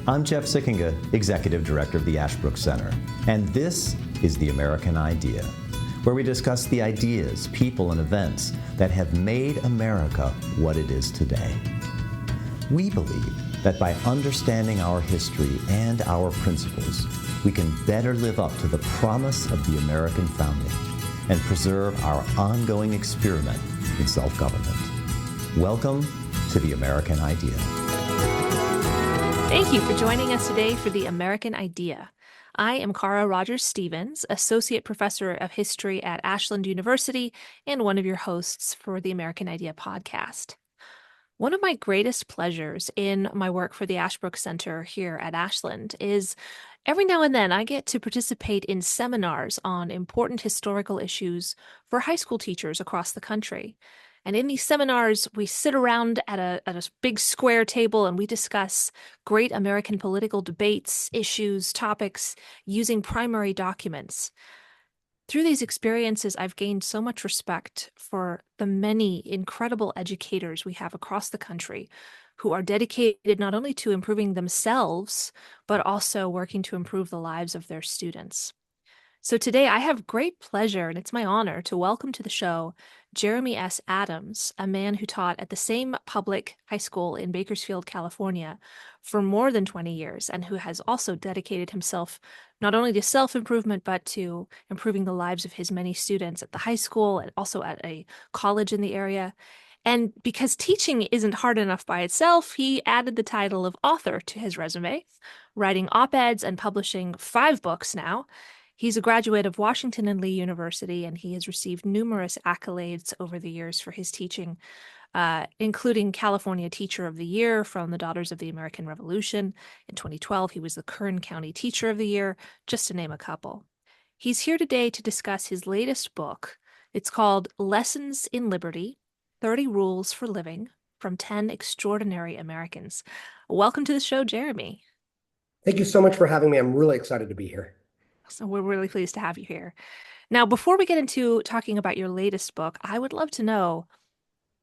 I'm Jeff Sikkenga, Executive Director of the Ashbrook Center, and this is The American Idea, where we discuss the ideas, people, and events that have made America what it is today. We believe that by understanding our history and our principles, we can better live up to the promise of the American founding and preserve our ongoing experiment in self-government. Welcome to The American Idea. Thank you for joining us today for The American Idea. I am Cara Roger Stevens, Associate Professor of History at Ashland University and one of your hosts for the American Idea podcast. One of my greatest pleasures in my work for the Ashbrook Center here at Ashland is every now and then I get to participate in seminars on important historical issues for high school teachers across the country. And in these seminars, we sit around at a big square table and we discuss great American political debates, issues, topics, using primary documents. Through these experiences, I've gained so much respect for the many incredible educators we have across the country who are dedicated not only to improving themselves, but also working to improve the lives of their students. So today I have great pleasure, and it's my honor to welcome to the show Jeremy S. Adams, a man who taught at the same public high school in Bakersfield, California for more than 20 years, and who has also dedicated himself not only to self-improvement, but to improving the lives of his many students at the high school and also at a college in the area. And because teaching isn't hard enough by itself, he added the title of author to his resume, writing op-eds and publishing 5 books now. He's a graduate of Washington and Lee University, and he has received numerous accolades over the years for his teaching, including California Teacher of the Year from the Daughters of the American Revolution. In 2012, he was the Kern County Teacher of the Year, just to name a couple. He's here today to discuss his latest book. It's called Lessons in Liberty, 30 Rules for Living from 10 Extraordinary Americans. Welcome to the show, Jeremy. Thank you so much for having me. I'm really excited to be here. So we're really pleased to have you here. Now, before we get into talking about your latest book, I would love to know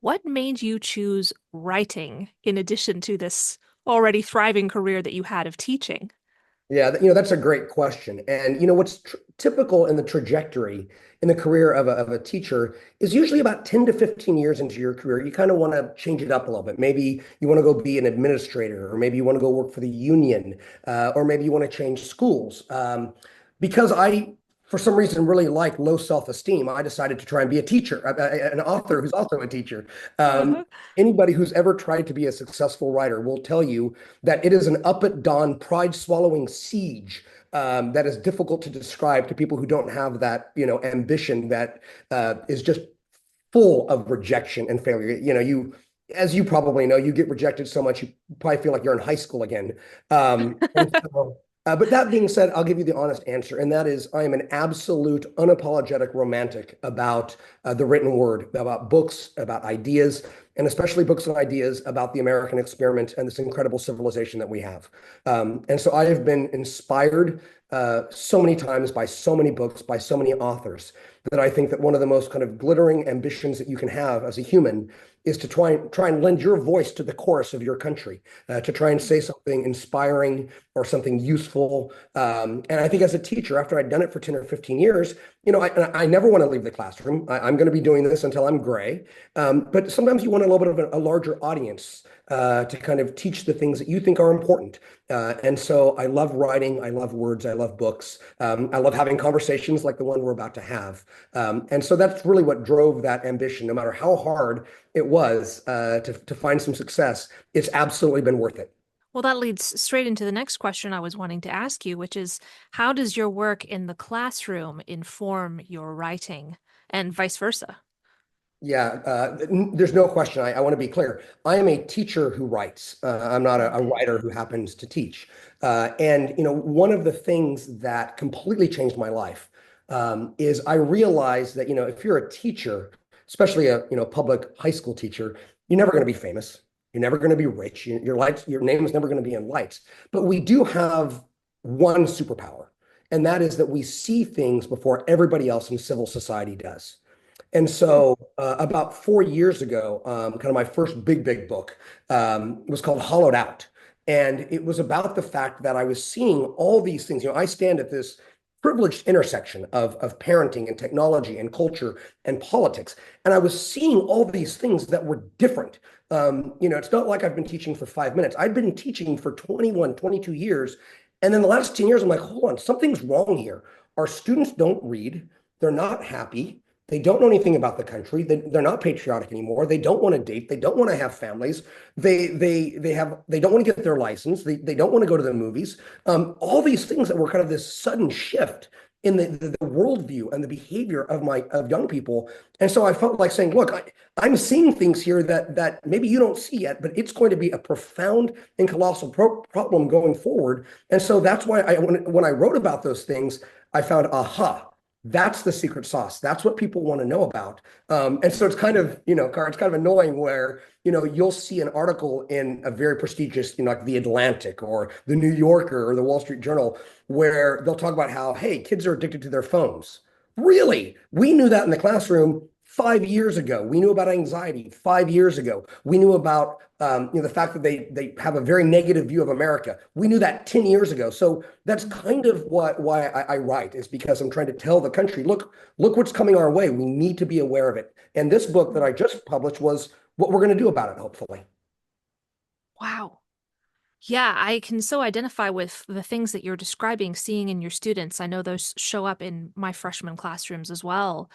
what made you choose writing in addition to this already thriving career that you had of teaching? Yeah, that's a great question. And what's typical in the trajectory in the career of a teacher is usually about 10 to 15 years into your career, you kind of want to change it up a little bit. Maybe you want to go be an administrator, or maybe you want to go work for the union, or maybe you want to change schools. Because I, for some reason, really like low self-esteem, I decided to try and be a teacher, an author who's also a teacher. Anybody who's ever tried to be a successful writer will tell you that it is an up-at-dawn, pride-swallowing siege that is difficult to describe to people who don't have that, ambition that is just full of rejection and failure. As you probably know, you get rejected so much, you probably feel like you're in high school again. But that being said, I'll give you the honest answer, and that is I am an absolute unapologetic romantic about the written word, about books, about ideas, and especially books and ideas about the American experiment and this incredible civilization that we have. And so I have been inspired so many times by so many books, by so many authors, that I think that one of the most kind of glittering ambitions that you can have as a human is to try and lend your voice to the chorus of your country, to try and say something inspiring or something useful. And I think as a teacher, after I'd done it for 10 or 15 years, I never want to leave the classroom. I'm going to be doing this until I'm gray. But sometimes you want a little bit of a larger audience to kind of teach the things that you think are important. And so I love writing, I love words, I love books. I love having conversations like the one we're about to have. And so that's really what drove that ambition. No matter how hard it was to find some success, it's absolutely been worth it. Well, that leads straight into the next question I was wanting to ask you, which is, how does your work in the classroom inform your writing and vice versa? Yeah, there's no question. I want to be clear. I am a teacher who writes. I'm not a writer who happens to teach. And one of the things that completely changed my life is I realized that, if you're a teacher, especially a public high school teacher, you're never going to be famous. You're never going to be rich. Your name is never going to be in lights. But we do have one superpower, and that is that we see things before everybody else in civil society does. And so about 4 years ago, kind of my first big book was called Hollowed Out. And it was about the fact that I was seeing all these things. I stand at this privileged intersection of parenting and technology and culture and politics. And I was seeing all these things that were different. It's not like I've been teaching for 5 minutes. I've been teaching for 21, 22 years. And then the last 10 years, I'm like, hold on, something's wrong here. Our students don't read. They're not happy. They don't know anything about the country. They're not patriotic anymore. They don't want to date. They don't want to have families. They don't want to get their license. They don't want to go to the movies. All these things that were kind of this sudden shift in the worldview and the behavior of young people. And so I felt like saying, look, I'm seeing things here that maybe you don't see yet, but it's going to be a profound and colossal problem going forward. And so that's why when I wrote about those things, I found, aha, that's the secret sauce. That's what people want to know about. And so it's kind of, Cara, it's kind of annoying where, you'll see an article in a very prestigious, like The Atlantic or The New Yorker or the Wall Street Journal, where they'll talk about how, hey, kids are addicted to their phones. Really? We knew that in the classroom 5 years ago. We knew about anxiety 5 years ago. We knew about the fact that they have a very negative view of America. We knew that 10 years ago. So that's kind of why I write, is because I'm trying to tell the country, look what's coming our way. We need to be aware of it. And this book that I just published was what we're going to do about it, hopefully. Wow. Yeah, I can so identify with the things that you're describing, seeing in your students. I know those show up in my freshman classrooms as well.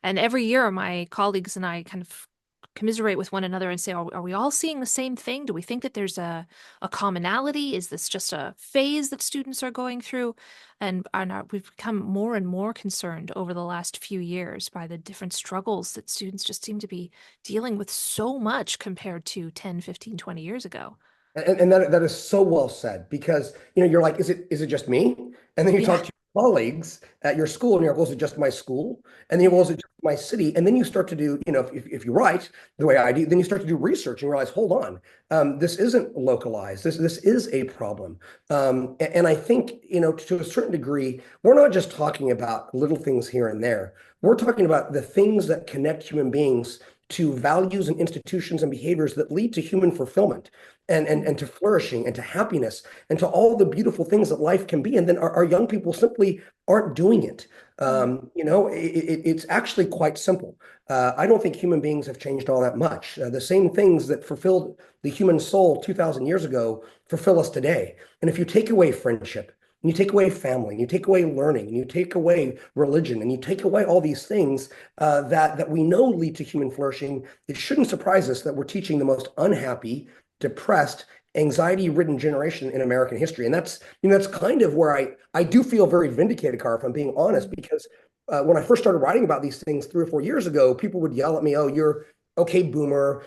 And every year, my colleagues and I kind of commiserate with one another and say, are we all seeing the same thing? Do we think that there's a commonality? Is this just a phase that students are going through? And we've become more and more concerned over the last few years by the different struggles that students just seem to be dealing with so much compared to 10, 15, 20 years ago. And that is so well said, because you're like, is it just me? And then you talk to your colleagues at your school, and you're like, well, is it just my school? And then you go, well, is it just my city? And then you start to do, if you write the way I do, then you start to do research and realize, hold on, this isn't localized. This is a problem. And I think, to a certain degree, we're not just talking about little things here and there. We're talking about the things that connect human beings to values and institutions and behaviors that lead to human fulfillment and to flourishing and to happiness and to all the beautiful things that life can be. And then our young people simply aren't doing it. It's actually quite simple. I don't think human beings have changed all that much. The same things that fulfilled the human soul 2,000 years ago fulfill us today. And if you take away friendship, and you take away family, and you take away learning, and you take away religion, and you take away all these things that we know lead to human flourishing, it shouldn't surprise us that we're teaching the most unhappy, depressed, anxiety-ridden generation in American history. And that's kind of where I do feel very vindicated, Cara, if I'm being honest, because when I first started writing about these things 3 or 4 years ago, people would yell at me, oh, you're okay, boomer,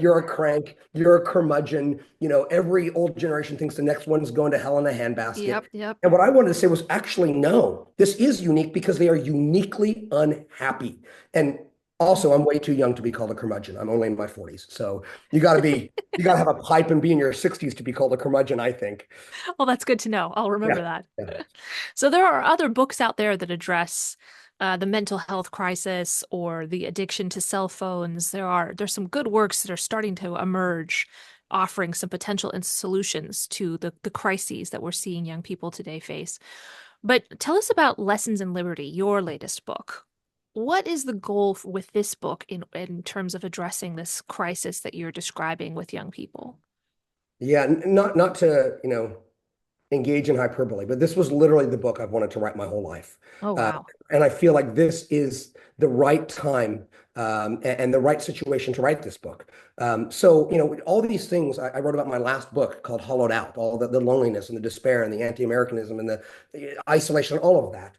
you're a crank, you're a curmudgeon. Every old generation thinks the next one's going to hell in a handbasket. Yep. And what I wanted to say was, actually, no, this is unique because they are uniquely unhappy. And also, I'm way too young to be called a curmudgeon. I'm only in my 40s. So you got to have a pipe and be in your 60s to be called a curmudgeon, I think. Well, that's good to know. I'll remember that. Yeah. So there are other books out there that address the mental health crisis or the addiction to cell phones. There's some good works that are starting to emerge, offering some potential solutions to the crises that we're seeing young people today face. But tell us about Lessons in Liberty, your latest book. What is the goal with this book in terms of addressing this crisis that you're describing with young people? Yeah, not to, engage in hyperbole, but this was literally the book I've wanted to write my whole life. Oh, wow. And I feel like this is the right time and the right situation to write this book. So, all these things I wrote about my last book called Hollowed Out, all the loneliness and the despair and the anti-Americanism and the isolation, all of that.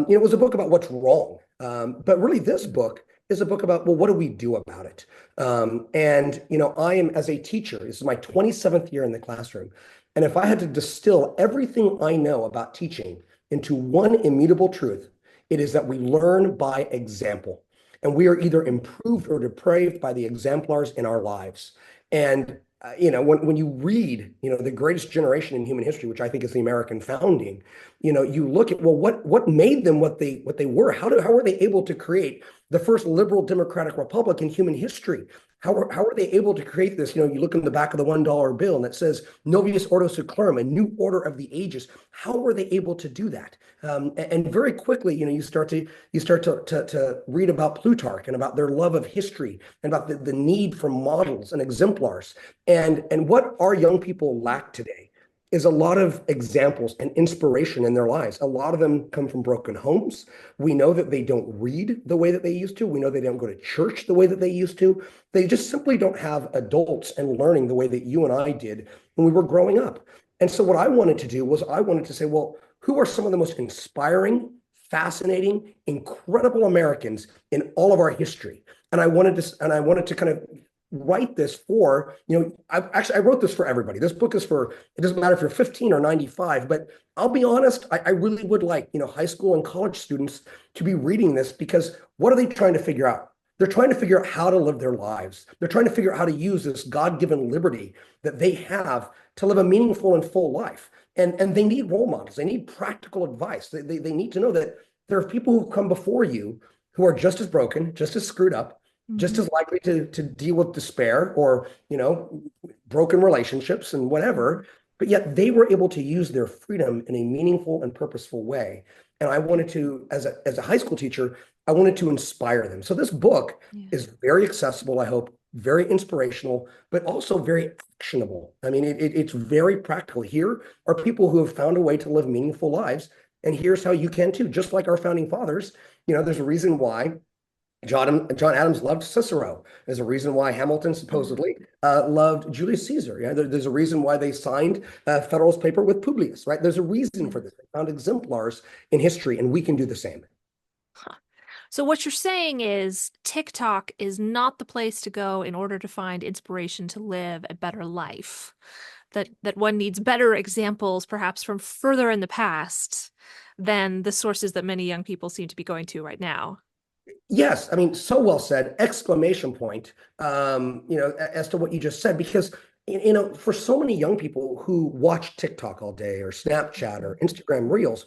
It was a book about what's wrong. But really, this book is a book about, well, what do we do about it? I am, as a teacher, this is my 27th year in the classroom. And if I had to distill everything I know about teaching into one immutable truth, it is that we learn by example. And we are either improved or depraved by the exemplars in our lives. And when you read, the greatest generation in human history, which I think is the American founding, you look at, well, what made them what they were? How were they able to create the first liberal democratic republic in human history? How are they able to create this? You look in the back of the $1 bill and it says Novius Ordo Seclorum, a new order of the ages. How were they able to do that? And very quickly, you start to read about Plutarch and about their love of history and about the need for models and exemplars. And what our young people lack today is a lot of examples and inspiration in their lives. A lot of them come from broken homes. We know that they don't read the way that they used to. We know they don't go to church the way that they used to. They just simply don't have adults and learning the way that you and I did when we were growing up. And so what I wanted to do was I wanted to say, well, who are some of the most inspiring, fascinating, incredible Americans in all of our history? And I wanted to kind of write this for, I wrote this for everybody. This book is for, it doesn't matter if you're 15 or 95, but I'll be honest, I really would like, high school and college students to be reading this, because what are they trying to figure out? They're trying to figure out how to live their lives. They're trying to figure out how to use this God-given liberty that they have to live a meaningful and full life. And they need role models. They need practical advice. They need to know that there are people who come before you who are just as broken, just as screwed up, just as likely to deal with despair or, broken relationships and whatever, but yet they were able to use their freedom in a meaningful and purposeful way. And I wanted to, as a high school teacher, I wanted to inspire them. So this book is very accessible, I hope, very inspirational, but also very actionable. I mean, it's very practical. Here are people who have found a way to live meaningful lives, and here's how you can too. Just like our founding fathers, there's a reason why John Adams loved Cicero. There's a reason why Hamilton supposedly loved Julius Caesar. Yeah, there's a reason why they signed Federalist paper with Publius, right? There's a reason for this. They found exemplars in history, and we can do the same. Huh. So what you're saying is TikTok is not the place to go in order to find inspiration to live a better life. That one needs better examples, perhaps from further in the past, than the sources that many young people seem to be going to right now. Yes, I mean, so well said, exclamation point, as to what you just said, because, for so many young people who watch TikTok all day or Snapchat or Instagram Reels,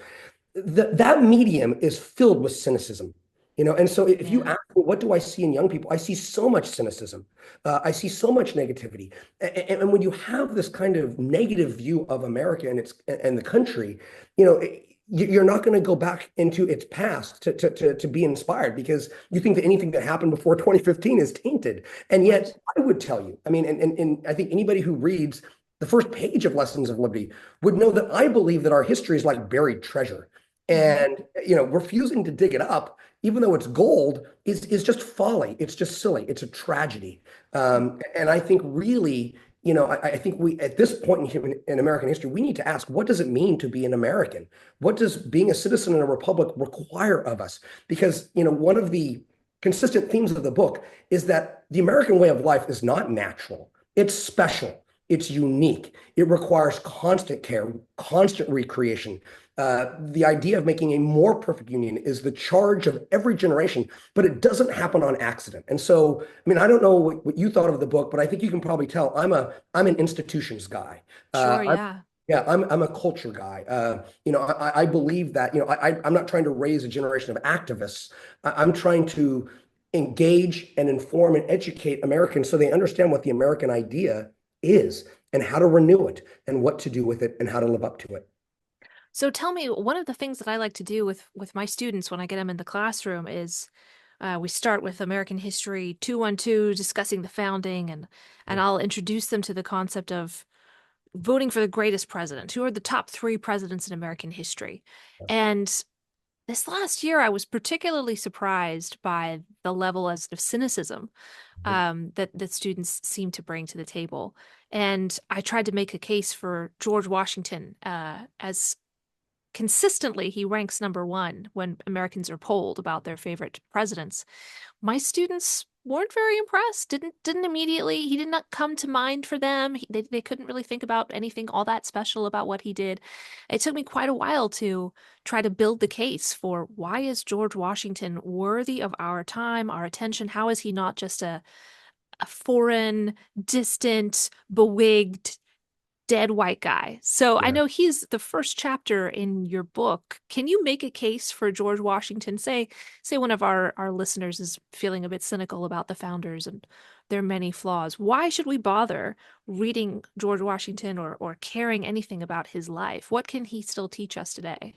that medium is filled with cynicism, and so if you ask me, what do I see in young people? I see so much cynicism. I see so much negativity. And when you have this kind of negative view of America and the country, you're not going to go back into its past to be inspired, because you think that anything that happened before 2015 is tainted. And yet I would tell you, I mean, and I think anybody who reads the first page of Lessons of Liberty would know that I believe that our history is like buried treasure. And, refusing to dig it up, even though it's gold, is just folly. It's just silly. It's a tragedy. And I think really, I think we, at this point in American history, we need to ask, what does it mean to be an American? What does being a citizen in a republic require of us? Because, one of the consistent themes of the book is that the American way of life is not natural. It's special. It's unique. It requires constant care, constant recreation. The idea of making a more perfect union is the charge of every generation, but it doesn't happen on accident. And so, I mean, I don't know what you thought of the book, but I think you can probably tell I'm an institutions guy. Sure, yeah. I'm a culture guy. I believe that, I'm not trying to raise a generation of activists. I'm trying to engage and inform and educate Americans so they understand what the American idea is and how to renew it and what to do with it and how to live up to it. So tell me, one of the things that I like to do with my students when I get them in the classroom is we start with American history 212, discussing the founding, and I'll introduce them to the concept of voting for the greatest president. Who are the top 3 presidents in American history? And this last year, I was particularly surprised by the level of cynicism that students seem to bring to the table. And I tried to make a case for George Washington as consistently he ranks #1 when Americans are polled about their favorite presidents. My students weren't very impressed. Didn't immediately. He did not come to mind for them. They couldn't really think about anything all that special about what he did. It took me quite a while to try to build the case for why is George Washington worthy of our time, our attention? How is he not just a foreign, distant, bewigged dead white guy. So I Yeah. know he's the first chapter in your book. Can you make a case for George Washington? Say one of our listeners is feeling a bit cynical about the founders and their many flaws. Why should we bother reading George Washington or caring anything about his life? What can he still teach us today?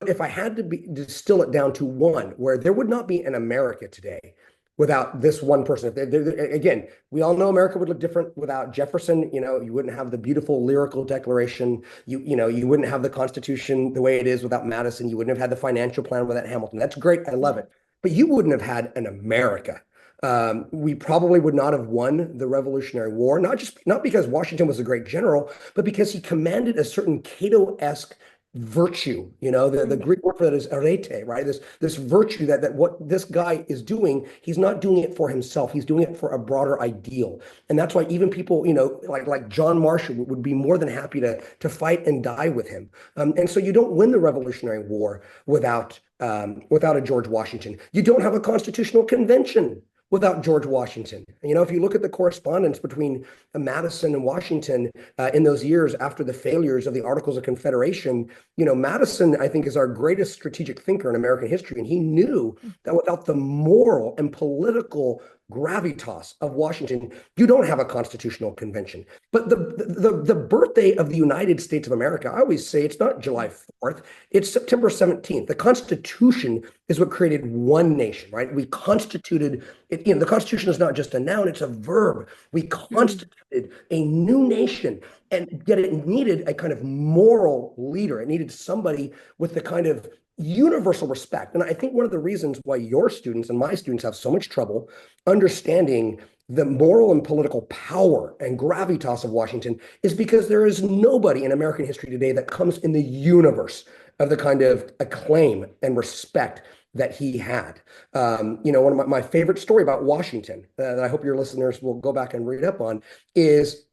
If I had to distill it down to one, where there would not be an America today without this one person. Again, we all know America would look different without Jefferson. You wouldn't have the beautiful lyrical declaration. You wouldn't have the Constitution the way it is without Madison. You wouldn't have had the financial plan without Hamilton. That's great. I love it. But you wouldn't have had an America. We probably would not have won the Revolutionary War, not because Washington was a great general, but because he commanded a certain Cato-esque virtue. The Greek word for that is arete, right? This virtue that what this guy is doing, he's not doing it for himself. He's doing it for a broader ideal. And that's why even people, like John Marshall would be more than happy to fight and die with him. And so you don't win the Revolutionary War without a George Washington. You don't have a constitutional convention without George Washington. If you look at the correspondence between Madison and Washington in those years after the failures of the Articles of Confederation, Madison, I think, is our greatest strategic thinker in American history. And he knew that without the moral and political gravitas of Washington, you don't have a constitutional convention. But the birthday of the United States of America, I always say it's not July 4th, it's September 17th. The Constitution is what created one nation, right? We constituted it. The Constitution is not just a noun, it's a verb. We constituted a new nation, and yet it needed a kind of moral leader. It needed somebody with the kind of universal respect. And I think one of the reasons why your students and my students have so much trouble understanding the moral and political power and gravitas of Washington is because there is nobody in American history today that comes in the universe of the kind of acclaim and respect that he had. One of my favorite story about Washington that I hope your listeners will go back and read up on is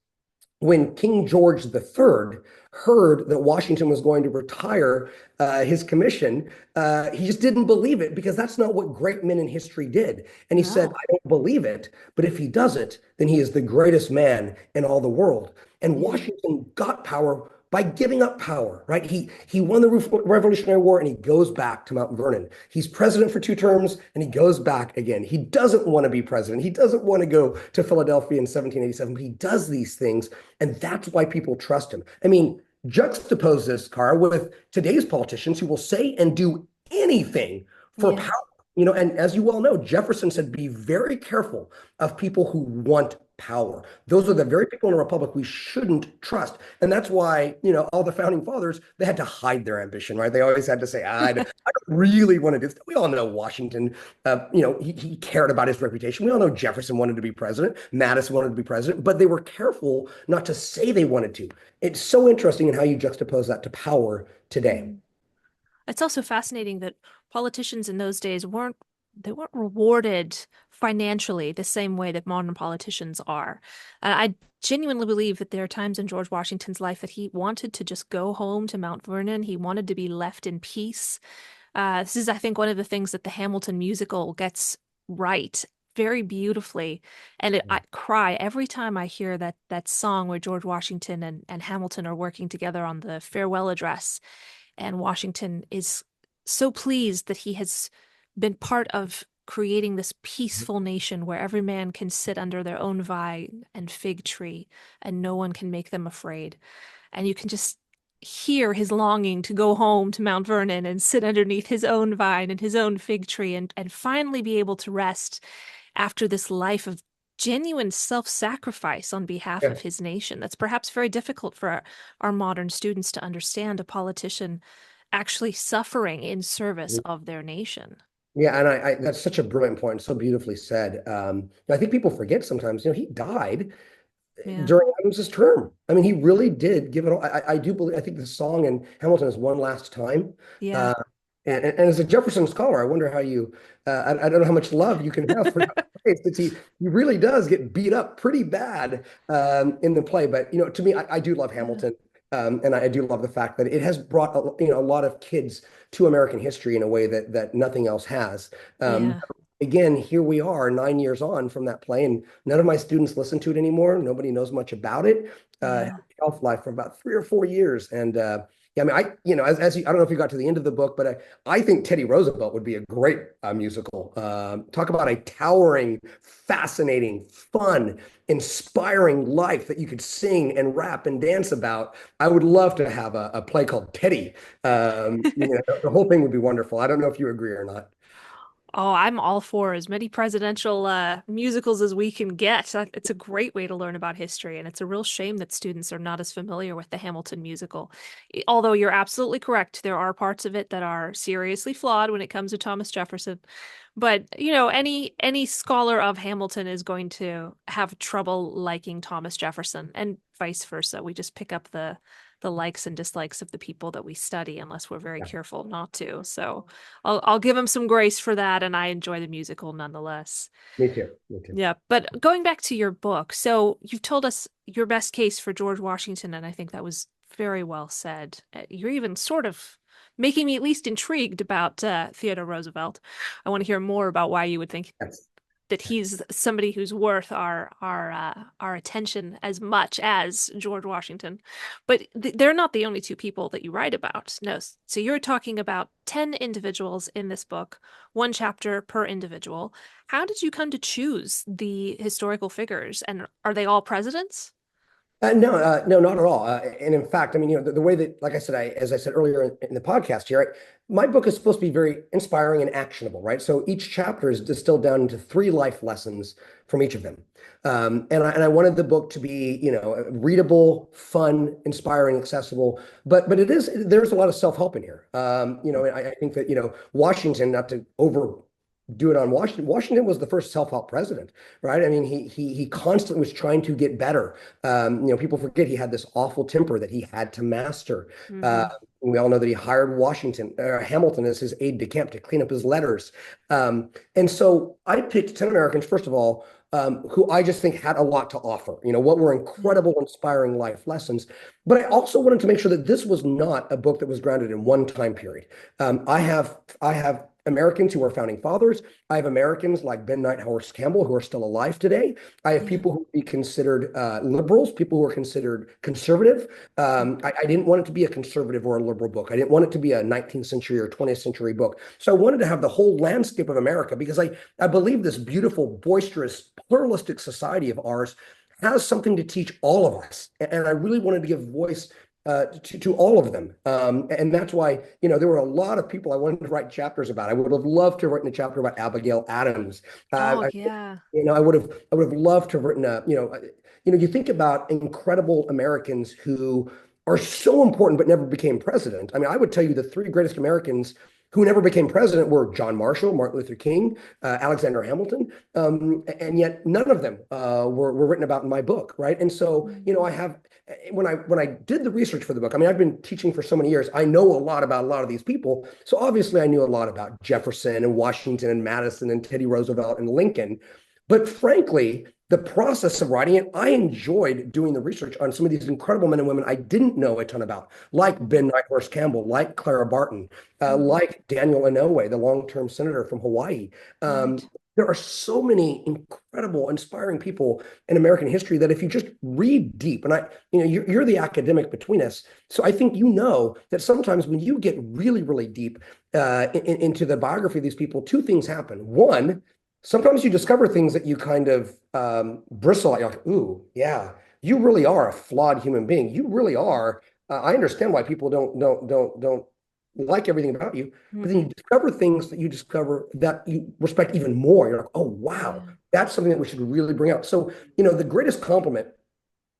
when King George III heard that Washington was going to retire his commission, he just didn't believe it because that's not what great men in history did. And he said, I don't believe it, but if he does it, then he is the greatest man in all the world. And Washington got power by giving up power, right? He won the Revolutionary War and he goes back to Mount Vernon. He's president for 2 terms and he goes back again. He doesn't want to be president. He doesn't want to go to Philadelphia in 1787, but he does these things. And that's why people trust him. I mean, juxtapose this, Cara, with today's politicians who will say and do anything for power. And as you well know, Jefferson said, be very careful of people who want power. Those are the very people in a republic we shouldn't trust. And that's why, all the founding fathers, they had to hide their ambition, right? They always had to say, I don't really want to do this. We all know Washington, he cared about his reputation. We all know Jefferson wanted to be president. Madison wanted to be president, but they were careful not to say they wanted to. It's so interesting in how you juxtapose that to power today. It's also fascinating that politicians in those days weren't rewarded financially the same way that modern politicians are. I genuinely believe that there are times in George Washington's life that he wanted to just go home to Mount Vernon. He wanted to be left in peace. This is, I think, one of the things that the Hamilton musical gets right very beautifully. And I cry every time I hear that song where George Washington and Hamilton are working together on the farewell address. And Washington is so pleased that he has been part of creating this peaceful nation where every man can sit under their own vine and fig tree and no one can make them afraid. And you can just hear his longing to go home to Mount Vernon and sit underneath his own vine and his own fig tree and finally be able to rest after this life of genuine self-sacrifice on behalf of his nation. That's perhaps very difficult for our modern students to understand, a politician actually suffering in service of their nation. Yeah, and I that's such a brilliant point, so beautifully said. I think people forget sometimes, he died during Adams's term. I mean, he really did give it all. I do believe, I think the song in Hamilton is One Last Time. Yeah. And as a Jefferson scholar, I wonder how you, I don't know how much love you can have for that phrase, that he really does get beat up pretty bad in the play. But, to me, I do love Hamilton. And I do love the fact that it has brought a lot of kids to American history in a way that nothing else has. again, here we are 9 years on from that play, and none of my students listen to it anymore. Nobody knows much about it. Had Yeah. a shelf life for about 3 or 4 years. And yeah, I mean, as you, I don't know if you got to the end of the book, but I think Teddy Roosevelt would be a great musical. Talk about a towering, fascinating, fun, inspiring life that you could sing and rap and dance about. I would love to have a play called Teddy. The whole thing would be wonderful. I don't know if you agree or not. Oh, I'm all for as many presidential musicals as we can get. It's a great way to learn about history, and it's a real shame that students are not as familiar with the Hamilton musical. Although you're absolutely correct, there are parts of it that are seriously flawed when it comes to Thomas Jefferson. But, any scholar of Hamilton is going to have trouble liking Thomas Jefferson, and vice versa. We just pick up the likes and dislikes of the people that we study unless we're very Yeah, careful not to. So I'll give him some grace for that, and I enjoy the musical nonetheless. me too. Me too. Yeah, but going back to your book, so you've told us your best case for George Washington, and I think that was very well said. You're even sort of making me at least intrigued about Theodore Roosevelt. I want to hear more about why you would think Yes. that he's somebody who's worth our attention as much as George Washington. But they're not the only two people that you write about. No, so you're talking about 10 individuals in this book, one chapter per individual. How did you come to choose the historical figures, and are they all presidents? No, not at all. And in fact, I mean, the way that, like I said, as I said earlier in the podcast here, my book is supposed to be very inspiring and actionable, right? So each chapter is distilled down into 3 life lessons from each of them. And I wanted the book to be, readable, fun, inspiring, accessible. But there's a lot of self-help in here. I think that, Washington, not to overdo it on Washington. Washington was the first self-help president, right? I mean, he constantly was trying to get better. People forget he had this awful temper that he had to master. Mm-hmm. We all know that he hired Hamilton as his aide de camp to clean up his letters. And so I picked 10 Americans, first of all, who I just think had a lot to offer, what were incredible, inspiring life lessons. But I also wanted to make sure that this was not a book that was grounded in one time period. I have Americans who are founding fathers. I have Americans like Ben Knight, Horace Campbell, who are still alive today. I have people who would be considered liberals, people who are considered conservative. I didn't want it to be a conservative or a liberal book. I didn't want it to be a 19th century or 20th century book. So I wanted to have the whole landscape of America, because I believe this beautiful, boisterous, pluralistic society of ours has something to teach all of us. And I really wanted to give voice to all of them. And that's why, there were a lot of people I wanted to write chapters about. I would have loved to have written a chapter about Abigail Adams. Yeah. I would have loved to have written you think about incredible Americans who are so important but never became president. I mean, I would tell you the 3 greatest Americans who never became president were John Marshall, Martin Luther King, Alexander Hamilton, and yet none of them were written about in my book, right? And so, I have, when I did the research for the book, I mean, I've been teaching for so many years, I know a lot about a lot of these people. So obviously I knew a lot about Jefferson and Washington and Madison and Teddy Roosevelt and Lincoln. But frankly, the process of writing it, I enjoyed doing the research on some of these incredible men and women I didn't know a ton about, like Ben Knight, Horace Campbell, like Clara Barton, like Daniel Inouye, the long-term senator from Hawaii. Right. There are so many incredible, inspiring people in American history that if you just read deep, and you're the academic between us, so I think that sometimes when you get really, really deep into the biography of these people, 2 things happen. One, sometimes you discover things that you kind of bristle at. You're like, ooh, yeah, you really are a flawed human being. You really are. I understand why people don't like everything about you, but then you discover things that you respect even more. You're like, oh, wow, that's something that we should really bring out. So, the greatest compliment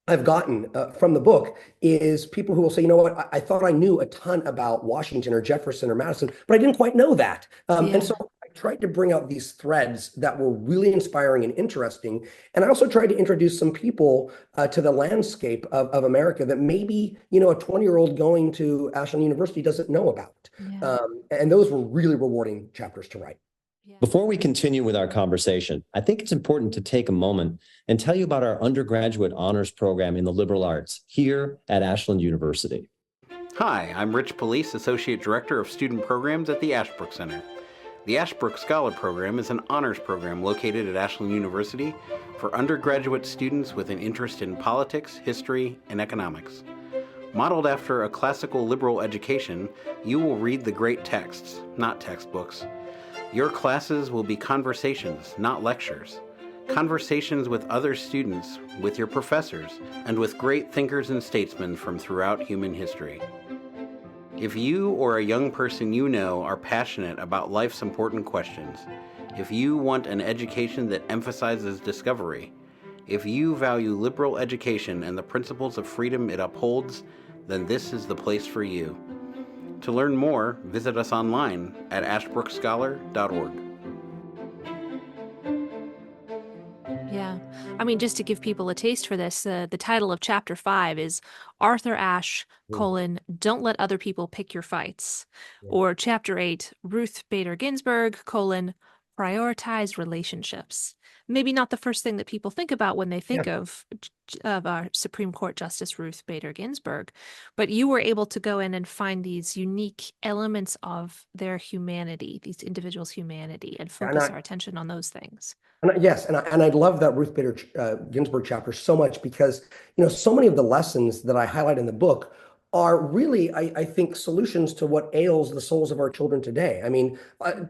I've gotten from the book is people who will say, you know what, I thought I knew a ton about Washington or Jefferson or Madison, but I didn't quite know that. And so I tried to bring out these threads that were really inspiring and interesting. And I also tried to introduce some people to the landscape of America that maybe, a 20-year-old going to Ashland University doesn't know about. And those were really rewarding chapters to write. Before we continue with our conversation, I think it's important to take a moment and tell you about our undergraduate honors program in the liberal arts here at Ashland University. Hi, I'm Rich Police, Associate Director of Student Programs at the Ashbrook Center. The Ashbrook Scholar Program is an honors program located at Ashland University for undergraduate students with an interest in politics, history, and economics. Modeled after a classical liberal education, you will read the great texts, not textbooks. Your classes will be conversations, not lectures. Conversations with other students, with your professors, and with great thinkers and statesmen from throughout human history. If you or a young person you know are passionate about life's important questions, if you want an education that emphasizes discovery, if you value liberal education and the principles of freedom it upholds, then this is the place for you. To learn more, visit us online at ashbrookscholar.org. Yeah. I mean, just to give people a taste for this, the title of chapter 5 is Arthur Ashe, Don't Let Other People Pick Your Fights. Or chapter 8, Ruth Bader Ginsburg, Prioritize Relationships. Maybe not the first thing that people think about when they think of our Supreme Court Justice Ruth Bader Ginsburg, but you were able to go in and find these unique elements of their humanity, these individuals' humanity, and focus our attention on those things. And I love that Ruth Bader Ginsburg chapter so much because, so many of the lessons that I highlight in the book are really, I think, solutions to what ails the souls of our children today. I mean,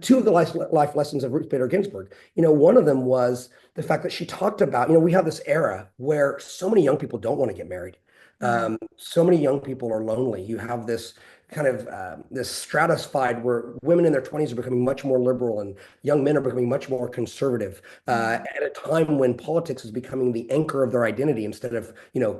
two of the life lessons of Ruth Bader Ginsburg, one of them was the fact that she talked about, we have this era where so many young people don't want to get married. So many young people are lonely. You have this kind of this stratified where women in their 20s are becoming much more liberal and young men are becoming much more conservative at a time when politics is becoming the anchor of their identity instead of,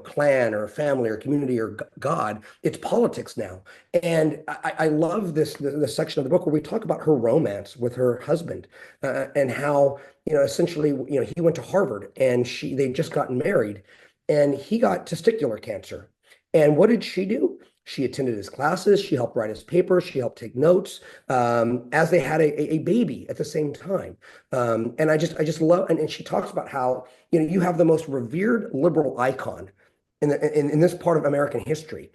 clan or family or community or God. It's politics now. And I love this section of the book where we talk about her romance with her husband and how, essentially, he went to Harvard and they'd just gotten married and he got testicular cancer. And what did she do? She attended his classes. She helped write his papers. She helped take notes as they had a baby at the same time. And I just love, and she talks about how, you have the most revered liberal icon in this part of American history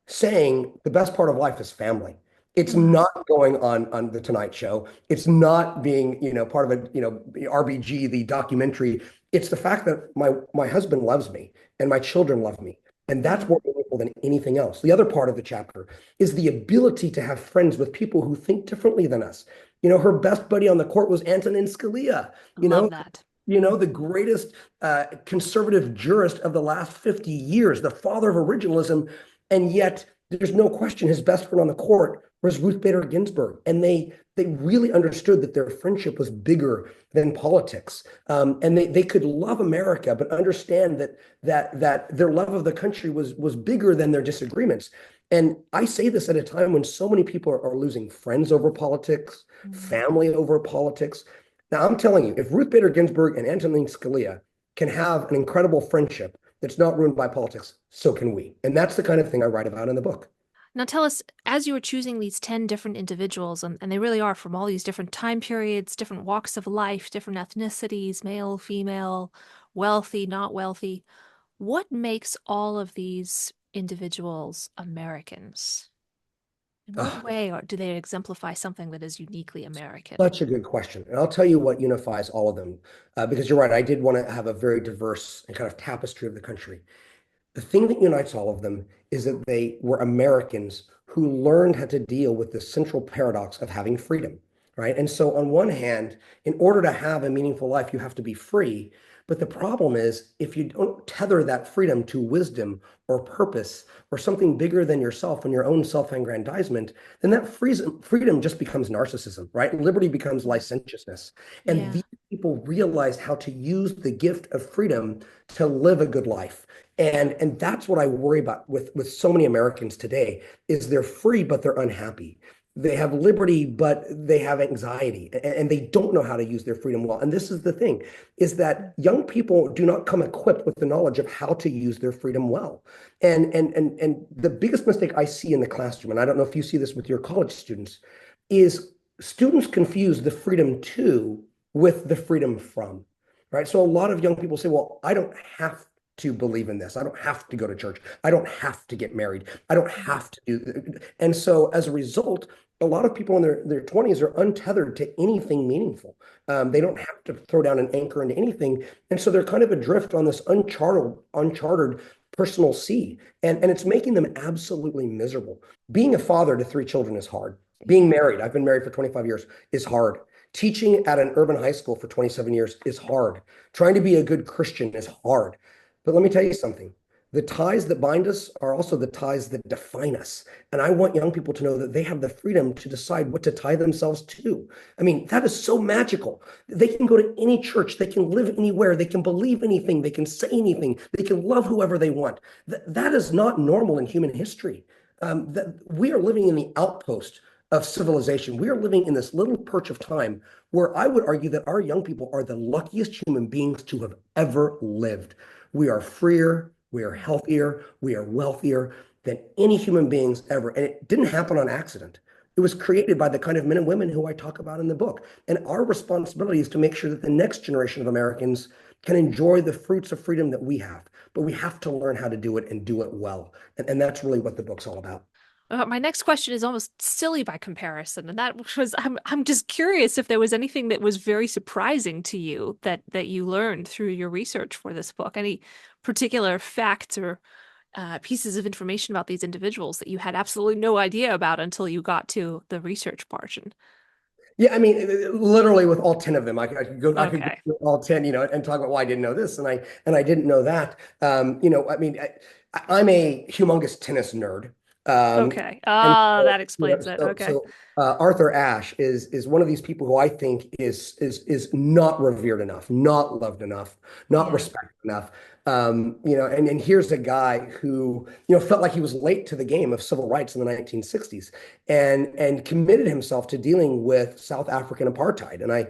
saying the best part of life is family. It's not going on the Tonight Show. It's not being, part of a, RBG, the documentary. It's the fact that my husband loves me and my children love me. And that's more meaningful than anything else. The other part of the chapter is the ability to have friends with people who think differently than us. Her best buddy on the court was Antonin Scalia. Love that. The greatest conservative jurist of the last 50 years, the father of originalism. And yet there's no question his best friend on the court was Ruth Bader Ginsburg. And they really understood that their friendship was bigger than politics. And they could love America, but understand that their love of the country was bigger than their disagreements. And I say this at a time when so many people are losing friends over politics, family over politics. Now, I'm telling you, if Ruth Bader Ginsburg and Antonin Scalia can have an incredible friendship that's not ruined by politics, so can we. And that's the kind of thing I write about in the book. Now tell us, as you were choosing these 10 different individuals, and they really are from all these different time periods, different walks of life, different ethnicities, male, female, wealthy, not wealthy, what makes all of these individuals Americans? In what way do they exemplify something that is uniquely American? Such a good question. And I'll tell you what unifies all of them, because you're right, I did want to have a very diverse and kind of tapestry of the country. The thing that unites all of them is that they were Americans who learned how to deal with the central paradox of having freedom, right? And so on one hand, in order to have a meaningful life, you have to be free. But the problem is, if you don't tether that freedom to wisdom or purpose or something bigger than yourself and your own self-aggrandizement, then that freedom just becomes narcissism, right? Liberty becomes licentiousness. And these people realized how to use the gift of freedom to live a good life. And that's what I worry about with so many Americans today, is they're free, but they're unhappy. They have liberty, but they have anxiety, and they don't know how to use their freedom well. And this is the thing, is that young people do not come equipped with the knowledge of how to use their freedom well. And the biggest mistake I see in the classroom, and I don't know if you see this with your college students, is students confuse the freedom to with the freedom from, right? So a lot of young people say, well, I don't have to believe in this. I don't have to go to church. I don't have to get married. I don't have to do. And so as a result, a lot of people in their 20s are untethered to anything meaningful. They don't have to throw down an anchor into anything. And so they're kind of adrift on this uncharted personal sea. And it's making them absolutely miserable. Being a father to three children is hard. Being married, I've been married for 25 years, is hard. Teaching at an urban high school for 27 years is hard. Trying to be a good Christian is hard. But let me tell you something. The ties that bind us are also the ties that define us. And I want young people to know that they have the freedom to decide what to tie themselves to. I mean, that is so magical. They can go to any church. They can live anywhere. They can believe anything. They can say anything. They can love whoever they want. That is not normal in human history. That we are living in the outpost of civilization. We are living in this little perch of time where I would argue that our young people are the luckiest human beings to have ever lived. We are freer, we are healthier, we are wealthier than any human beings ever. And it didn't happen on accident. It was created by the kind of men and women who I talk about in the book. And our responsibility is to make sure that the next generation of Americans can enjoy the fruits of freedom that we have. But we have to learn how to do it and do it well. And that's really what the book's all about. My next question is almost silly by comparison, and that was I'm just curious if there was anything that was very surprising to you that you learned through your research for this book. Any particular facts or pieces of information about these individuals that you had absolutely no idea about until you got to the research portion? Yeah, I mean, literally with all 10 of them, I could go, I could go Okay. through all 10, and talk about why I didn't know this and I didn't know that. I mean, I'm a humongous tennis nerd. Okay. And Ah, so, that explains it. Okay. Arthur Ashe is one of these people who I think is not revered enough, not loved enough, not Yeah. respected enough. And here's a guy who, felt like he was late to the game of civil rights in the 1960s and committed himself to dealing with South African apartheid. And I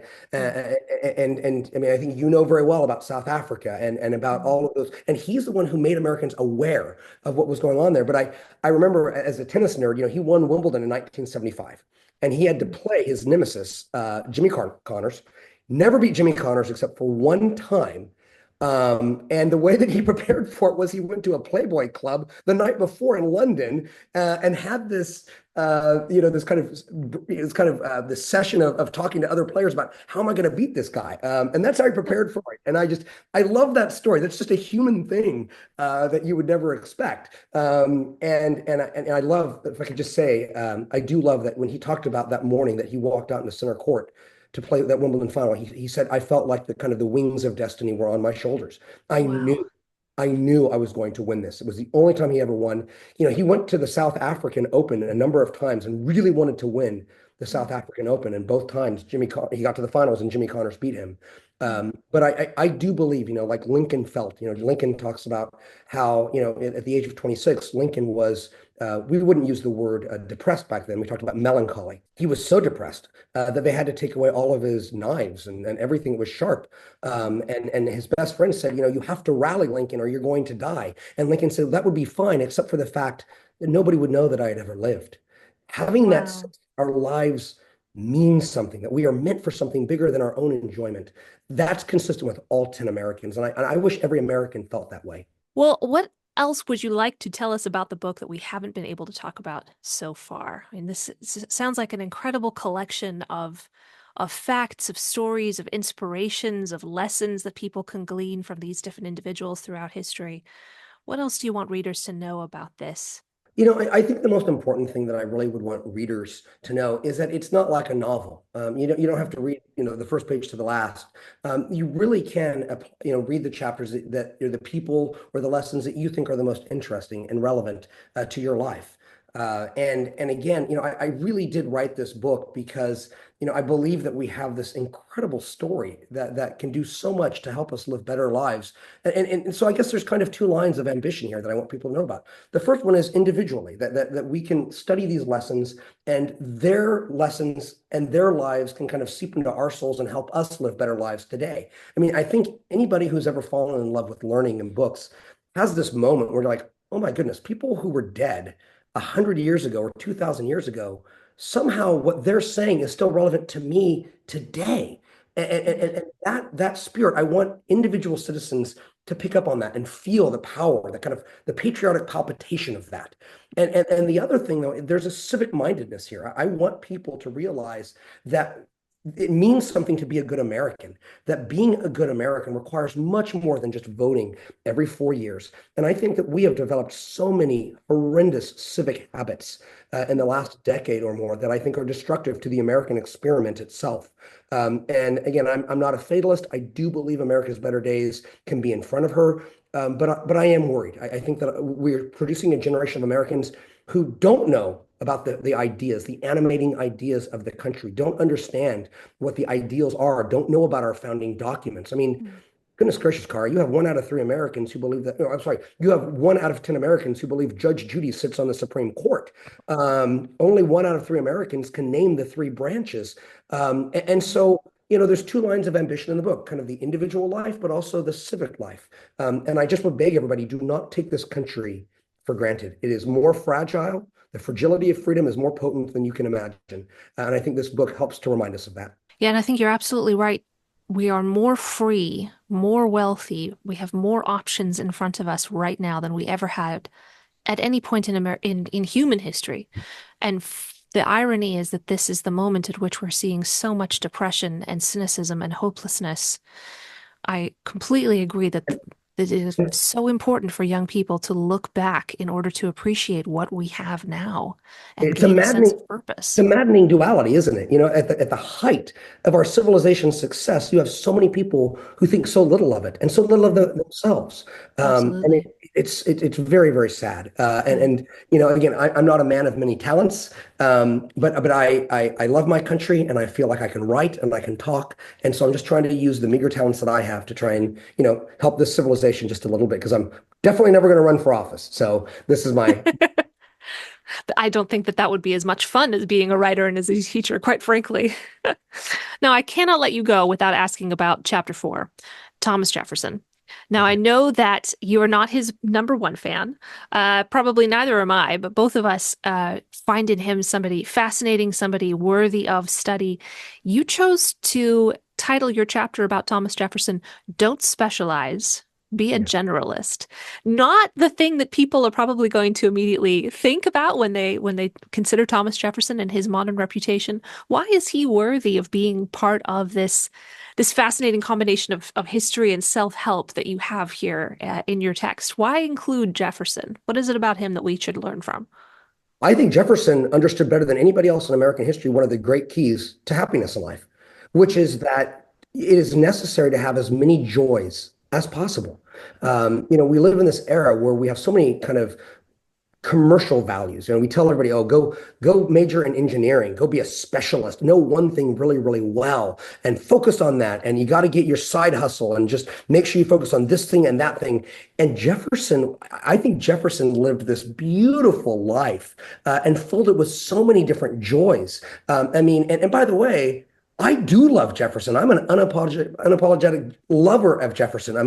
mean, I think you know very well about South Africa and about all of those. And he's the one who made Americans aware of what was going on there. But I remember as a tennis nerd, he won Wimbledon in 1975, and he had to play his nemesis, Jimmy Connors. Never beat Jimmy Connors except for one time. And the way that he prepared for it was he went to a Playboy club the night before in London and had this, this session of talking to other players about how am I going to beat this guy? And that's how he prepared for it. And I love that story. That's just a human thing that you would never expect. And I love, if I could just say, I do love that when he talked about that morning that he walked out in the center court to play that Wimbledon final. He said, I felt like the wings of destiny were on my shoulders. I Wow. knew I was going to win this. It was the only time he ever won. He went to the South African Open a number of times and really wanted to win the South African Open. And both times he got to the finals and Jimmy Connors beat him. But I do believe, like Lincoln felt, Lincoln talks about how, at the age of 26, Lincoln was, we wouldn't use the word depressed back then. We talked about melancholy. He was so depressed that they had to take away all of his knives and everything that was sharp. And his best friend said, you have to rally, Lincoln, or you're going to die. And Lincoln said, that would be fine, except for the fact that nobody would know that I had ever lived. Having that Wow. sense our lives means something, that we are meant for something bigger than our own enjoyment. That's consistent with all 10 Americans. And I wish every American felt that way. Well, what else would you like to tell us about the book that we haven't been able to talk about so far? I mean, this sounds like an incredible collection of facts, of stories, of inspirations, of lessons that people can glean from these different individuals throughout history. What else do you want readers to know about this? I think the most important thing that I really would want readers to know is that it's not like a novel. You don't have to read, the first page to the last. You really can, read the chapters that are the people or the lessons that you think are the most interesting and relevant to your life. And again, I really did write this book because, I believe that we have this incredible story that can do so much to help us live better lives. And so I guess there's kind of two lines of ambition here that I want people to know about. The first one is individually, that we can study these lessons and their lessons and their lives can kind of seep into our souls and help us live better lives today. I mean, I think anybody who's ever fallen in love with learning and books has this moment where they're like, oh my goodness, people who were dead 100 years ago or 2,000 years ago, somehow what they're saying is still relevant to me today. And that spirit, I want individual citizens to pick up on that and feel the power, the kind of the patriotic palpitation of that. And the other thing, though, there's a civic mindedness here. I want people to realize that it means something to be a good American, that being a good American requires much more than just voting every 4 years. And I think that we have developed so many horrendous civic habits in the last decade or more that I think are destructive to the American experiment itself. And again, I'm not a fatalist. I do believe America's better days can be in front of her. But I am worried. I think that we're producing a generation of Americans who don't know about the ideas, the animating ideas of the country, don't understand what the ideals are, don't know about our founding documents. I mean, goodness gracious, Cara, you have 1 out of 3 Americans who believe that, no, I'm sorry, you have 1 out of 10 Americans who believe Judge Judy sits on the Supreme Court. Only 1 out of 3 Americans can name the 3 branches. And so, there's 2 lines of ambition in the book, kind of the individual life, but also the civic life. And I just would beg everybody, do not take this country for granted. It is more fragile. The fragility of freedom is more potent than you can imagine. And I think this book helps to remind us of that. Yeah, and I think you're absolutely right. We are more free, more wealthy. We have more options in front of us right now than we ever had at any point in human history. And the irony is that this is the moment at which we're seeing so much depression and cynicism and hopelessness. I completely agree that it is so important for young people to look back in order to appreciate what we have now and gain a sense of purpose. It's a maddening duality, isn't it? At the height of our civilization's success, you have so many people who think so little of it and so little of themselves. And it's very, very sad. And again, I'm not a man of many talents, but I love my country, and I feel like I can write and I can talk. And so I'm just trying to use the meager talents that I have to try and, help this civilization just a little bit, because I'm definitely never going to run for office. So this is my... I don't think that would be as much fun as being a writer and as a teacher, quite frankly. Now, I cannot let you go without asking about Chapter 4, Thomas Jefferson. Now, I know that you are not his #1 fan. Probably neither am I, but both of us find in him somebody fascinating, somebody worthy of study. You chose to title your chapter about Thomas Jefferson, "Don't Specialize, Be a Generalist." Not the thing that people are probably going to immediately think about when they consider Thomas Jefferson and his modern reputation. Why is he worthy of being part of this fascinating combination of history and self-help that you have here in your text? Why include Jefferson? What is it about him that we should learn from? I think Jefferson understood better than anybody else in American history one of the great keys to happiness in life, which is that it is necessary to have as many joys as possible. We live in this era where we have so many kind of commercial values. We tell everybody, oh, go major in engineering, go be a specialist, know one thing really, really well, and focus on that. And you got to get your side hustle and just make sure you focus on this thing and that thing. And I think Jefferson lived this beautiful life and filled it with so many different joys. And by the way, I do love Jefferson. I'm an unapologetic lover of Jefferson.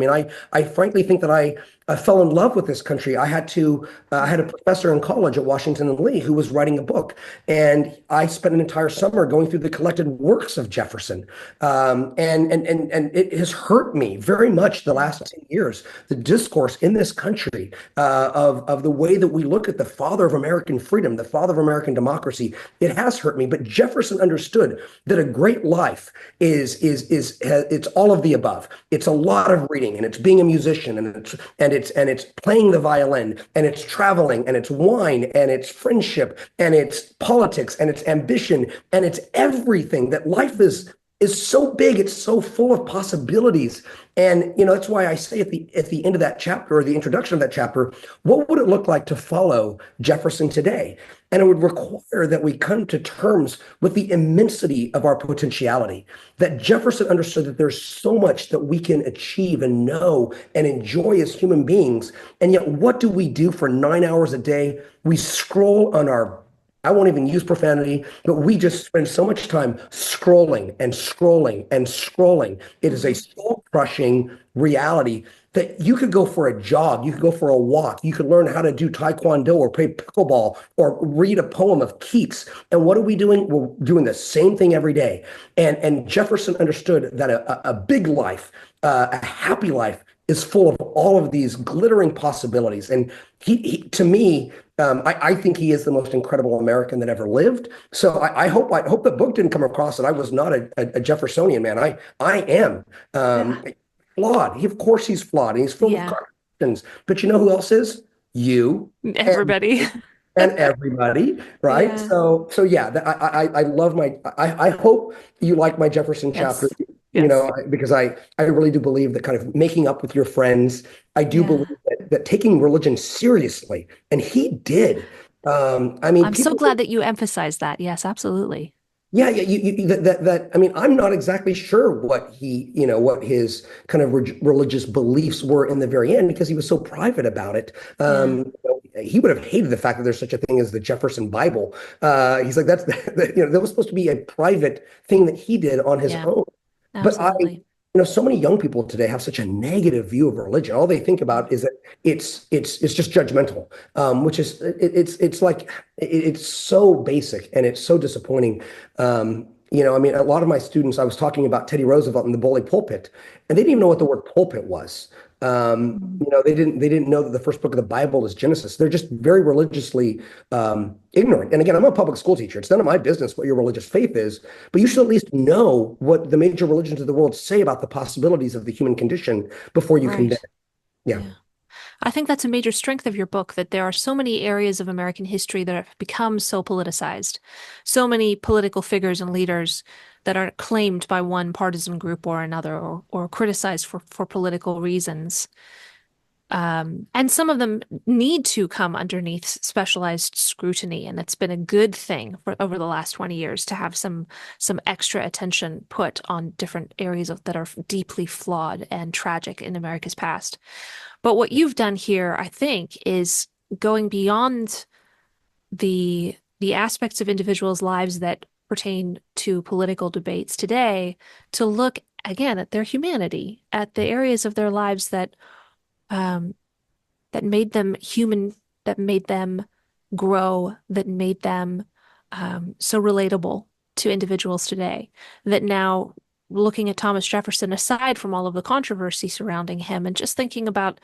I frankly think that I fell in love with this country. I had a professor in college at Washington and Lee who was writing a book, and I spent an entire summer going through the collected works of Jefferson. And it has hurt me very much the last 10 years, the discourse in this country of the way that we look at the father of American freedom, the father of American democracy. It has hurt me, but Jefferson understood that a great life is it's all of the above. It's a lot of reading, and it's being a musician, and it's playing the violin, and it's traveling, and it's wine, and it's friendship, and it's politics, and it's ambition, and it's everything. That life is so big, it's so full of possibilities. And that's why I say at the end of that chapter, or the introduction of that chapter, what would it look like to follow Jefferson today? And it would require that we come to terms with the immensity of our potentiality, that Jefferson understood that there's so much that we can achieve and know and enjoy as human beings. And yet, what do we do for 9 hours a day? We scroll on our I won't even use profanity, but we just spend so much time scrolling and scrolling and scrolling. It is a soul-crushing reality that you could go for a jog, you could go for a walk, you could learn how to do taekwondo or play pickleball or read a poem of Keats. And what are we doing? We're doing the same thing every day. And Jefferson understood that a big life, a happy life, is full of all of these glittering possibilities. And he to me, I think he is the most incredible American that ever lived. So I hope the book didn't come across that I was not a Jeffersonian, man. I am flawed. Of course he's flawed, and he's filled with contradictions. But you know who else is? You. Everybody. And everybody, right? Yeah. So yeah, I love I hope you like my Jefferson chapter. Yes. Because I really do believe that kind of making up with your friends, I do believe that taking religion seriously, and he did. I mean, I'm so glad that you emphasize that. Yes, absolutely. Yeah, that I mean, I'm not exactly sure what what his kind of religious beliefs were in the very end, because he was so private about it. He would have hated the fact that there's such a thing as the Jefferson Bible. He's like, that was supposed to be a private thing that he did on his own. Absolutely. But so many young people today have such a negative view of religion. All they think about is that it's just judgmental, which is it's like it's so basic and it's so disappointing. I mean, a lot of my students, I was talking about Teddy Roosevelt and the bully pulpit, and they didn't even know what the word pulpit was. They didn't know that the first book of the Bible is Genesis. They're just very religiously ignorant. And again, I'm a public school teacher. It's none of my business what your religious faith is, but you should at least know what the major religions of the world say about the possibilities of the human condition before you condemn. Yeah. I think that's a major strength of your book, that there are so many areas of American history that have become so politicized, so many political figures and leaders that are claimed by one partisan group or another, or criticized for political reasons. And some of them need to come underneath specialized scrutiny, and it's been a good thing for over the last 20 years to have some extra attention put on different areas that are deeply flawed and tragic in America's past. But what you've done here, I think, is going beyond the aspects of individuals' lives that pertain to political debates today, to look again at their humanity, at the areas of their lives that made them human, that made them grow, that made them so relatable to individuals today. That now, looking at Thomas Jefferson, aside from all of the controversy surrounding him, and just thinking about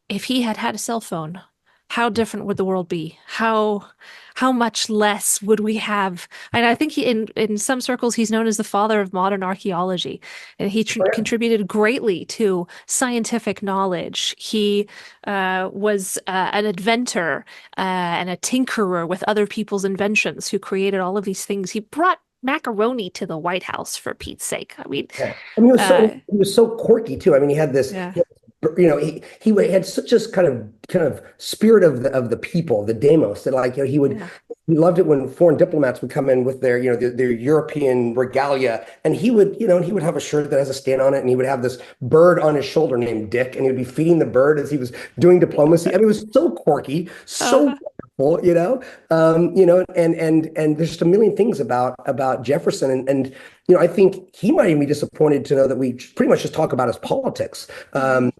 if he had had a cell phone, how different would the world be? How much less would we have? And I think in some circles, he's known as the father of modern archaeology, and he contributed greatly to scientific knowledge. He was an inventor and a tinkerer with other people's inventions, who created all of these things. He brought macaroni to the White House, for Pete's sake. I mean, he was so quirky too. I mean, he had this. He had such this kind of spirit of the people, the demos, that he loved it when foreign diplomats would come in with their European regalia, and he would have a shirt that has a stain on it, and he would have this bird on his shoulder named Dick, and he would be feeding the bird as he was doing diplomacy. I mean, it was so quirky, so wonderful, and there's just a million things about Jefferson, and I think he might even be disappointed to know that we pretty much just talk about his politics, so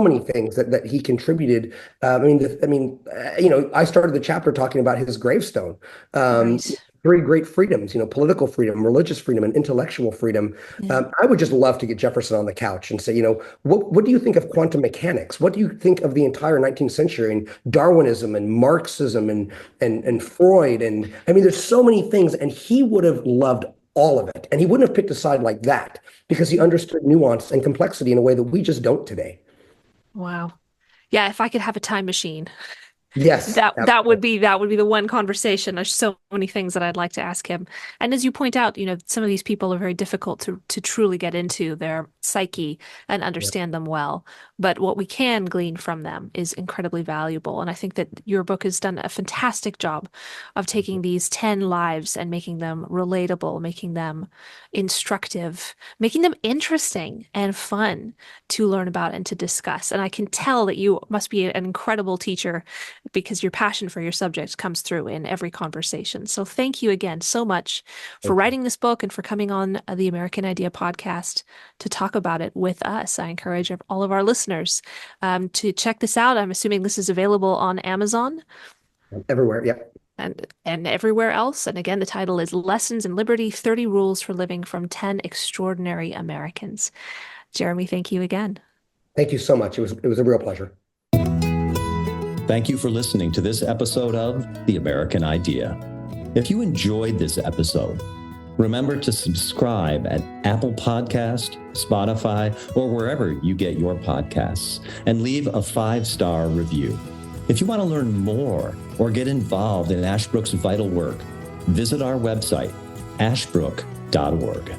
many things that he contributed. I started the chapter talking about his gravestone. Three great freedoms, political freedom, religious freedom, and intellectual freedom. I would just love to get Jefferson on the couch and say, what do you think of quantum mechanics? What do you think of the entire 19th century and Darwinism and Marxism and Freud? And I mean, there's so many things, and he would have loved all of it. And he wouldn't have picked a side like that, because he understood nuance and complexity in a way that we just don't today. Wow. Yeah, if I could have a time machine. Yes, that would be the one conversation. There's so many things that I'd like to ask him. And as you point out, some of these people are very difficult to truly get into their psyche and understand them well. But what we can glean from them is incredibly valuable. And I think that your book has done a fantastic job of taking these 10 lives and making them relatable, making them instructive, making them interesting and fun to learn about and to discuss. And I can tell that you must be an incredible teacher, because your passion for your subject comes through in every conversation. So thank you again so much for writing this book and for coming on the American Idea podcast to talk about it with us. I encourage all of our listeners to check this out. I'm assuming this is available on Amazon. Everywhere, yeah. And everywhere else. And again, the title is Lessons in Liberty, 30 Rules for Living from 10 Extraordinary Americans. Jeremy, thank you again. Thank you so much. It was a real pleasure. Thank you for listening to this episode of The American Idea. If you enjoyed this episode, remember to subscribe at Apple Podcast, Spotify, or wherever you get your podcasts, and leave a 5-star review. If you want to learn more or get involved in Ashbrook's vital work, visit our website, ashbrook.org.